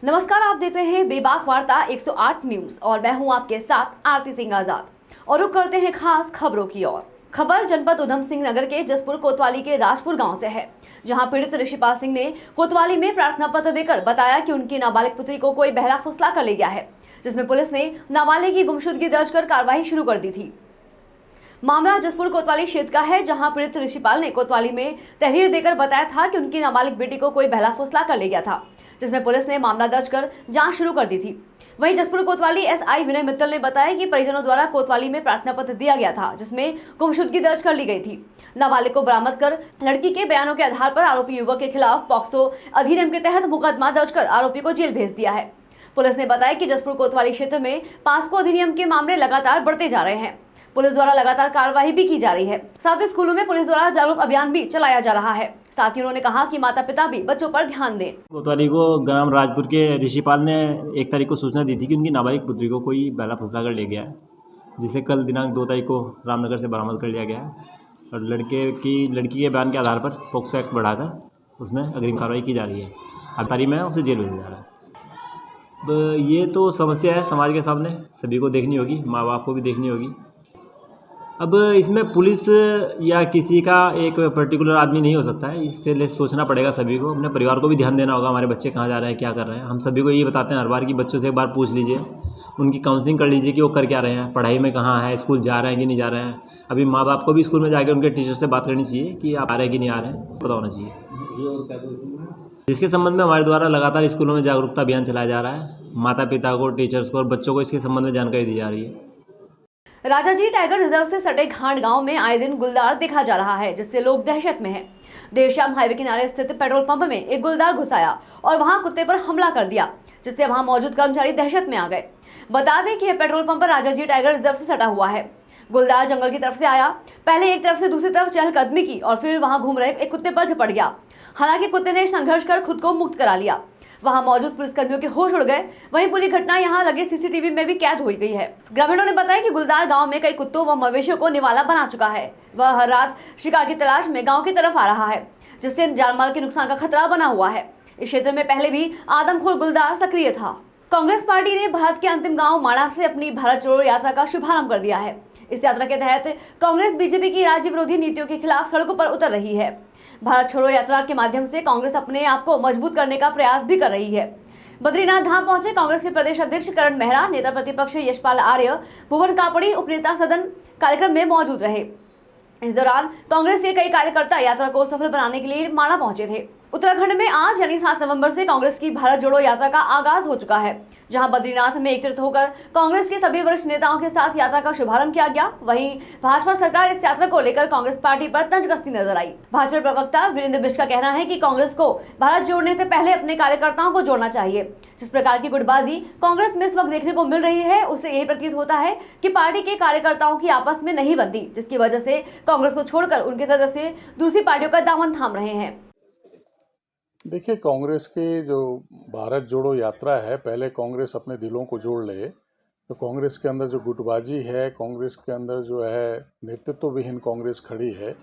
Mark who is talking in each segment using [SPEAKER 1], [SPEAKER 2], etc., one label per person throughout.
[SPEAKER 1] नमस्कार, आप देख रहे हैं बेबाक वार्ता 108 न्यूज और मैं हूं आपके साथ आरती सिंह आजाद। और रुक करते हैं खास खबरों की ओर। खबर जनपद उधम सिंह नगर के जसपुर कोतवाली के राजपुर गांव से है, जहां पीड़ित ऋषिपाल सिंह ने कोतवाली में प्रार्थना पत्र देकर बताया कि उनकी नाबालिग पुत्री को कोई बहला फुसला कर ले गया है, जिसमें पुलिस ने नाबालिग की गुमशुदगी दर्ज कर कार्रवाई शुरू कर दी थी। मामला जसपुर कोतवाली क्षेत्र का है, जहां पीड़ित ऋषिपाल ने कोतवाली में तहरीर देकर बताया था कि उनकी नाबालिग बेटी को कोई बहला फुसला कर ले गया था, जिसमें पुलिस ने मामला दर्ज कर जांच शुरू कर दी थी। वहीं जसपुर कोतवाली एसआई विनय मित्तल ने बताया कि परिजनों द्वारा कोतवाली में प्रार्थना पत्र दिया गया था, जिसमें गुमशुदगी दर्ज कर ली गई थी। नाबालिग को बरामद कर लड़की के बयानों के आधार पर आरोपी युवक के खिलाफ पॉक्सो अधिनियम के तहत मुकदमा दर्ज कर आरोपी को जेल भेज दिया है। पुलिस ने बताया कि जसपुर कोतवाली क्षेत्र में पॉक्सो अधिनियम के मामले लगातार बढ़ते जा रहे हैं। पुलिस द्वारा लगातार कार्रवाई भी की जा रही है। साथ ही स्कूलों में पुलिस द्वारा जागरूक अभियान भी चलाया जा रहा है। साथ ही उन्होंने कहा कि माता पिता भी बच्चों पर ध्यान दें।
[SPEAKER 2] कोतवाली को ग्राम राजपुर के ऋषिपाल ने 1 तारीख को सूचना दी थी कि उनकी नाबालिग पुत्री को कोई बहला फुसला कर ले गया है, जिसे कल दिनांक 2 तारीख को रामनगर से बरामद कर लिया गया है और लड़की के बयान के आधार पर पॉक्सो एक्ट बढ़ाकर उसमें अग्रिम कार्रवाई की जा रही है। 8 तारीख में उसे जेल भेजा जा रहा है। तो ये तो समस्या है समाज के सामने, सभी को देखनी होगी, माँ बाप को भी देखनी होगी। अब इसमें पुलिस या किसी का एक पर्टिकुलर आदमी नहीं हो सकता है, इससे सोचना पड़ेगा सभी को, अपने परिवार को भी ध्यान देना होगा। हमारे बच्चे कहाँ जा रहे हैं, क्या कर रहे हैं। हम सभी को यही बताते हैं हर बार कि बच्चों से एक बार पूछ लीजिए, उनकी काउंसलिंग कर लीजिए कि वो कर क्या रहे हैं, पढ़ाई में कहाँ है, स्कूल जा रहे हैं कि नहीं जा रहे हैं। अभी माँ बाप को भी स्कूल में जाकर उनके टीचर से बात करनी चाहिए कि आप आ रहे हैं कि नहीं आ रहे हैं, पता होना चाहिए। जिसके संबंध में हमारे द्वारा लगातार स्कूलों में जागरूकता अभियान चलाया जा रहा है। माता पिता को, टीचर्स को और बच्चों को इसके संबंध में जानकारी दी जा रही है।
[SPEAKER 1] राजाजी टाइगर रिजर्व से सटे घाट गांव में आए दिन गुलदार देखा जा रहा है, जिससे लोग दहशत में हैं। देर शाम हाईवे किनारे स्थित पेट्रोल पंप में एक गुलदार घुस आया और वहां कुत्ते पर हमला कर दिया, जिससे वहां मौजूद कर्मचारी दहशत में आ गए। बता दें कि यह petrol pump Rajaji tiger reserve से सटा हुआ है। गुलदार जंगल की तरफ से आया, पहले एक तरफ से दूसरी तरफ चहलकदमी की और फिर वहां घूम रहे एक कुत्ते पर झपट गया। हालांकि कुत्ते ने संघर्ष कर खुद को मुक्त करा लिया। वहां मौजूद पुलिसकर्मियों के होश उड़ गए। वहीं पूरी घटना यहां लगे सीसीटीवी में भी कैद हो गई है। ग्रामीणों ने बताया कि गुलदार गांव में कई कुत्तों व मवेशियों को निवाला बना चुका है। वह हर रात शिकार की तलाश में गांव की तरफ आ रहा है, जिससे जानमाल के नुकसान का खतरा बना हुआ है। इस क्षेत्र में पहले भी आदमखोर गुलदार सक्रिय था। कांग्रेस पार्टी ने भारत के अंतिम गाँव माणा से अपनी भारत जोड़ो यात्रा का शुभारंभ कर दिया है। इस यात्रा के तहत कांग्रेस बीजेपी की राज्य विरोधी नीतियों के खिलाफ सड़कों पर उतर रही है। भारत छोड़ो यात्रा के माध्यम से कांग्रेस अपने आप को मजबूत करने का प्रयास भी कर रही है। बद्रीनाथ धाम पहुंचे कांग्रेस के प्रदेश अध्यक्ष करण मेहरा, नेता प्रतिपक्ष यशपाल आर्य, भुवन कापड़ी उपनेता सदन कार्यक्रम में मौजूद रहे। इस दौरान कांग्रेस के कई कार्यकर्ता यात्रा को सफल बनाने के लिए माणा पहुंचे थे। उत्तराखंड में आज यानी 7 नवंबर से कांग्रेस की भारत जोड़ो यात्रा का आगाज हो चुका है, जहां बद्रीनाथ में एकत्रित होकर कांग्रेस के सभी वरिष्ठ नेताओं के साथ यात्रा का शुभारंभ किया गया। वहीं भाजपा सरकार इस यात्रा को लेकर कांग्रेस पार्टी पर तंज कसती नजर आई। भाजपा प्रवक्ता वीरेंद्र बिष्ट का कहना है कि कांग्रेस को भारत जोड़ने से पहले अपने कार्यकर्ताओं को जोड़ना चाहिए। जिस प्रकार की गुटबाजी कांग्रेस में इस वक्त देखने को मिल रही है, उससे यही प्रतीत होता है कि पार्टी के कार्यकर्ताओं की आपस में नहीं बनती, जिसकी वजह से कांग्रेस को छोड़कर उनके सदस्य दूसरी पार्टियों का दामन थाम रहे हैं।
[SPEAKER 3] देखिए, कांग्रेस की जो भारत जोड़ो यात्रा है, पहले कांग्रेस अपने दिलों को जोड़ ले। तो कांग्रेस के अंदर जो गुटबाजी है, कांग्रेस के अंदर जो है नेतृत्व विहीन कांग्रेस खड़ी है,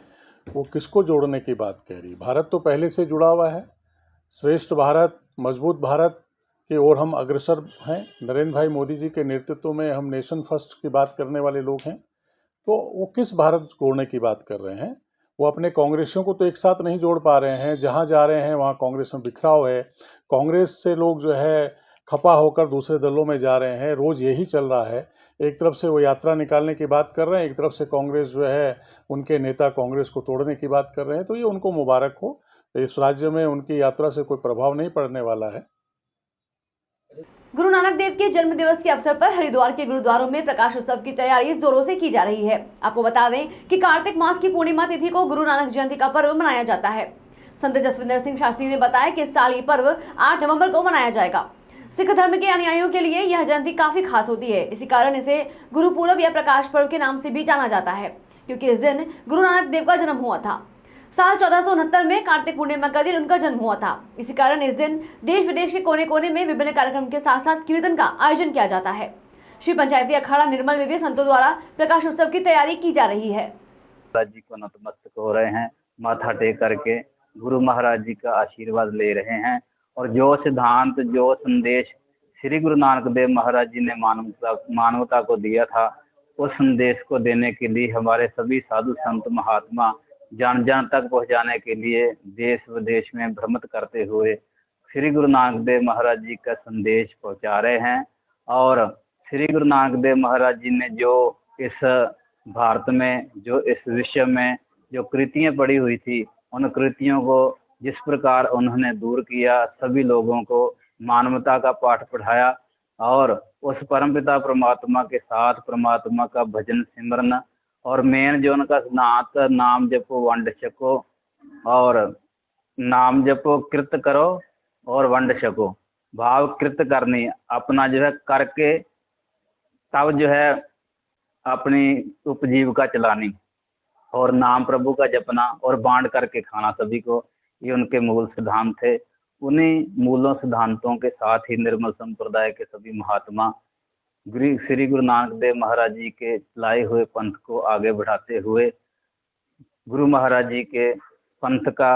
[SPEAKER 3] वो किसको जोड़ने की बात कह रही। भारत तो पहले से जुड़ा हुआ है। श्रेष्ठ भारत, मजबूत भारत की ओर हम अग्रसर हैं। नरेंद्र भाई मोदी जी के नेतृत्व में हम नेशन फर्स्ट की बात करने वाले लोग हैं। तो वो किस भारत जोड़ने की बात कर रहे हैं। वो अपने कांग्रेसियों को तो एक साथ नहीं जोड़ पा रहे हैं। जहाँ जा रहे हैं वहाँ कांग्रेस में बिखराव है। कांग्रेस से लोग जो है खपा होकर दूसरे दलों में जा रहे हैं। रोज़ यही चल रहा है। एक तरफ से वो यात्रा निकालने की बात कर रहे हैं, एक तरफ से कांग्रेस जो है उनके नेता कांग्रेस को तोड़ने की बात कर रहे हैं। तो ये उनको मुबारक हो। इस राज्य में उनकी यात्रा से कोई प्रभाव नहीं पड़ने वाला है।
[SPEAKER 1] गुरु नानक देव के जन्म दिवस के अवसर पर हरिद्वार के गुरुद्वारों में प्रकाश उत्सव की तैयारी जोरों से की जा रही है। आपको बता दें कि कार्तिक मास की पूर्णिमा तिथि को गुरु नानक जयंती का पर्व मनाया जाता है। संत जसविंदर सिंह शास्त्री ने बताया कि इस साल ये पर्व 8 नवंबर को मनाया जाएगा। सिख धर्म के अनुयायियों के लिए यह जयंती काफी खास होती है। इसी कारण इसे गुरु पूरब या प्रकाश पर्व के नाम से भी जाना जाता है, क्योंकि इस दिन गुरु नानक देव का जन्म हुआ था। साल 1469 में कार्तिक पूर्णिमा का दिन उनका जन्म हुआ था। इसी कारण इस दिन देश विदेश के कोने कोने में विभिन्न कार्यक्रम के साथ साथ कीर्तन का आयोजन किया जाता है। श्री पंचायती अखाड़ा निर्मल में भी संतों द्वारा प्रकाश उत्सव की तैयारी की जा रही है।
[SPEAKER 4] महाराज जी को नतमस्तक हो रहे हैं, माथा टेक करके गुरु महाराज जी का आशीर्वाद ले रहे हैं और जो सिद्धांत, जो संदेश श्री गुरु नानक देव महाराज जी ने मानवता को दिया था, उस संदेश को देने के लिए हमारे सभी साधु संत महात्मा जन जन तक पहुंचाने के लिए देश विदेश में भ्रमण करते हुए श्री गुरु नानक देव महाराज जी का संदेश पहुंचा रहे हैं। और श्री गुरु नानक देव महाराज जी ने जो इस भारत में, जो इस विश्व में जो कृतियां पड़ी हुई थी, उन कृतियों को जिस प्रकार उन्होंने दूर किया, सभी लोगों को मानवता का पाठ पढ़ाया और उस परमपिता परमात्मा के साथ परमात्मा का भजन सिमरन और मेन जो उनका सिद्धांत, नाम जपो वंड छको, और नाम जपो कृत करो और वंड छको, भाव कृत करनी, अपना जो है करके तब जो है अपनी उपजीविका चलानी, और नाम प्रभु का जपना और बांट करके खाना सभी को, ये उनके मूल सिद्धांत थे। उन्हीं मूलों सिद्धांतों के साथ ही निर्मल संप्रदाय के सभी महात्मा श्री गुरु नानक देव महाराज जी के लाए हुए पंथ को आगे बढ़ाते हुए गुरु महाराज जी के पंथ का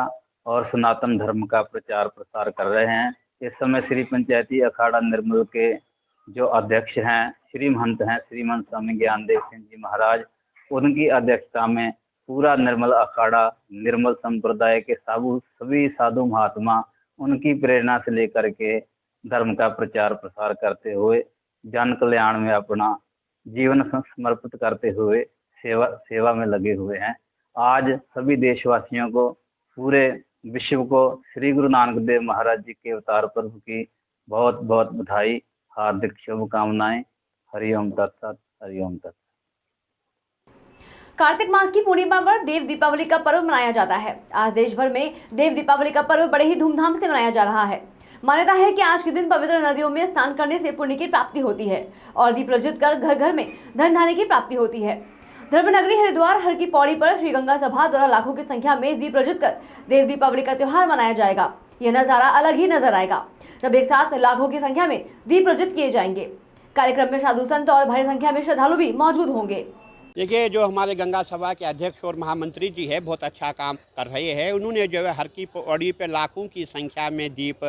[SPEAKER 4] और सनातन धर्म का प्रचार प्रसार कर रहे हैं। इस समय श्री पंचायती अखाड़ा निर्मल के जो अध्यक्ष हैं, श्री महंत हैं श्रीमंत स्वामी ज्ञानदेव सिंह जी महाराज, उनकी अध्यक्षता में पूरा निर्मल अखाड़ा निर्मल संप्रदाय के सभी साधु महात्मा उनकी प्रेरणा से लेकर के धर्म का प्रचार प्रसार करते हुए जन कल्याण में अपना जीवन समर्पित करते हुए सेवा में लगे हुए हैं। आज सभी देशवासियों को, पूरे विश्व को श्री गुरु नानक देव महाराज जी के अवतार पर्व की बहुत बहुत बधाई, हार्दिक शुभकामनाएं। हरिओम तत्सत, हरिओम तत्सत।
[SPEAKER 1] कार्तिक मास की पूर्णिमा पर देव दीपावली का पर्व मनाया जाता है। आज देश भर में देव दीपावली का पर्व बड़े ही धूमधाम से मनाया जा रहा है। मान्यता है कि आज के दिन पवित्र नदियों में स्नान करने से पुण्य की प्राप्ति होती है और दीप प्रज्वलित कर घर घर में धन धान्य की प्राप्ति होती है। धर्मनगरी हरिद्वार हर की पौड़ी पर श्री गंगा सभा द्वारा लाखों की संख्या में दीप प्रज्वलित कर देव दीपावली का त्योहार मनाया जाएगा। यह नजारा अलग ही नजर आएगा जब एक साथ लाखों की संख्या में दीप प्रज्वलित किए जाएंगे। कार्यक्रम में साधु संत और भारी संख्या में श्रद्धालु भी मौजूद होंगे।
[SPEAKER 5] देखिए, जो हमारे गंगा सभा के अध्यक्ष और महामंत्री जी है, बहुत अच्छा काम कर रहे हैं। उन्होंने जो है हर की पौड़ी पे लाखों की संख्या में दीप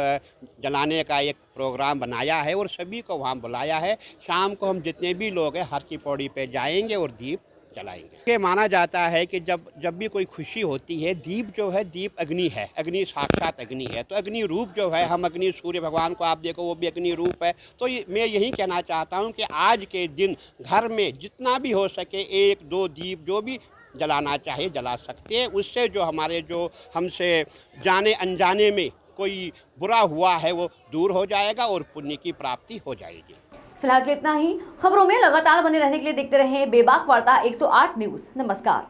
[SPEAKER 5] जलाने का एक प्रोग्राम बनाया है और सभी को वहाँ बुलाया है। शाम को हम जितने भी लोग हैं हर की पौड़ी पे जाएंगे और दीप जलाएंगे। ये माना जाता है कि जब भी कोई खुशी होती है, दीप जो है, दीप अग्नि है, अग्नि साक्षात अग्नि है। तो अग्नि रूप जो है, हम अग्नि सूर्य भगवान को आप देखो, वो भी अग्नि रूप है। तो मैं यही कहना चाहता हूँ कि आज के दिन घर में जितना भी हो सके 1-2 दीप जो भी जलाना चाहे जला सकते हैं। उससे जो हमारे जो हमसे जाने अनजाने में कोई बुरा हुआ है वो दूर हो जाएगा और पुण्य की प्राप्ति हो जाएगी।
[SPEAKER 1] फिलहाल इतना ही। खबरों में लगातार बने रहने के लिए देखते रहें बेबाक वार्ता 108 न्यूज। नमस्कार।